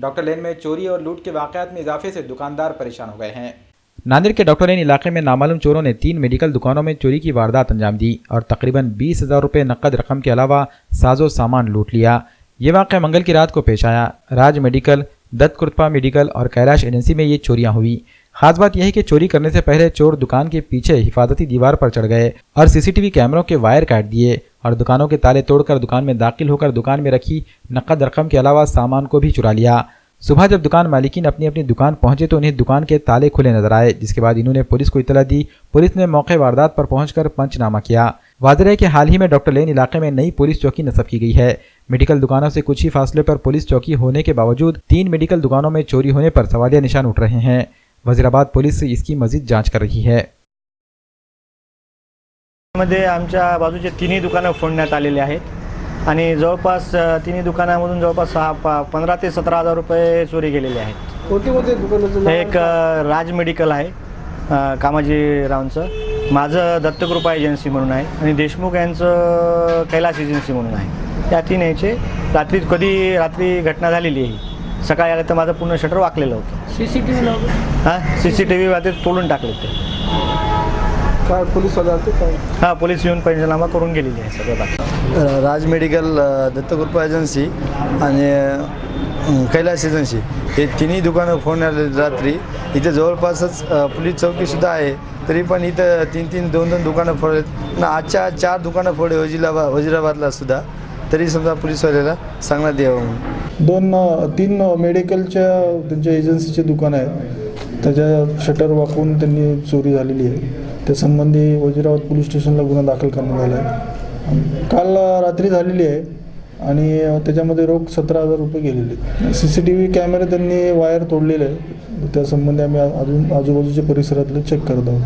Doctor लेन में चोरी और लूट के वाकयात में इजाफे से दुकानदार परेशान हो गए हैं। नांदेड़ के डॉक्टर लेन इलाके में नामालूम चोरों ने 3 मेडिकल दुकानों में चोरी की वारदात अंजाम दी और तकरीबन 20,000 रुपये नकद रकम के अलावा साजो सामान लूट लिया। ये वाक़या मंगल की रात को पेश आया। राज मेडिकल, दत्त कृपा मेडिकल और कैलाश एजेंसी में ये चोरियां हुई। खास बात यह है कि चोरी करने से पहले चोर दुकान के पीछे हिफाजती दीवार पर चढ़ गए और सीसीटीवी कैमरों के वायर काट दिए और दुकानों के ताले तोड़कर दुकान में दाखिल होकर दुकान में रखी नकद रकम के अलावा सामान को भी चुरा लिया। सुबह जब दुकान मालिकीन अपनी अपनी दुकान पहुंचे तो उन्हें दुकान के ताले खुले नजर आए, जिसके बाद इन्होंने पुलिस को इतला दी। पुलिस ने मौके वारदात पर पहुंचकर पंचनामा किया। वाज़ेह है कि हाल ही में डॉक्टर लेन इलाके में नई पुलिस चौकी नस्ब की गई है। मेडिकल दुकानों से कुछ ही फासले पर पुलिस चौकी होने के बावजूद 3 मेडिकल दुकानों में चोरी होने पर सवालिया निशान उठ रहे हैं। वजीराबाद पुलिस इसकी मजीद जांच कर रही है। मध्ये आमच्या बाजूचे तिन्ही दुकानं फोडण्यात आलेले आहेत आणि जवळपास तिन्ही दुकानांमधून जवळपास 15 ते 17,000 रुपये चोरी गेलेले आहेत। कोणते दुकानाचं एक राज मेडिकल आहे कामाजीरावांचं, माझं दत्तकृपा एजन्सी म्हणून आहे आणि देशमुख यांचं कैलाश एजन्सी म्हणून आहे। त्या तीन याचे रात्री घटना झालेली आहे। सकाळी आलं तर माझं पूर्ण शटर वाकलेलं होतं। सीसीटीव्ही ते तोडून टाकले ते। काय पोलीस आले काय? हां, पोलीस येऊन पंचनामा करून गेलेली आहे सगळं बाकी। राज मेडिकल, दत्तकृपा एजन्सी आणि कैलाश एजन्सी हे तिन्ही दुकानं फोडण्यात रात्री। इथे जवळपासच पोलीस चौकीसुद्धा आहे, तरी पण इथं 2 दुकानं फोडलेत ना। आजच्या 4 दुकानं फोडले वजीराबादला सुद्धा, तरी समजा पोलीसवाल्याला सांगण्यात यावं म्हणून। 3 मेडिकलच्या त्यांच्या एजन्सीचे दुकान आहेत, त्याच्या शटर वाकवून त्यांनी चोरी झालेली आहे। त्या संबंधी वजीराबाद पोलीस स्टेशनला गुन्हा दाखल करण्यात आला आहे। काल रात्री झालेली आहे आणि त्याच्यामध्ये रोख 17,000 रुपये गेलेले। CCTV कॅमेरे त्यांनी वायर तोडलेले आहे, त्या संबंधी आम्ही अजून आजूबाजूच्या परिसरातले चेक करत आहोत।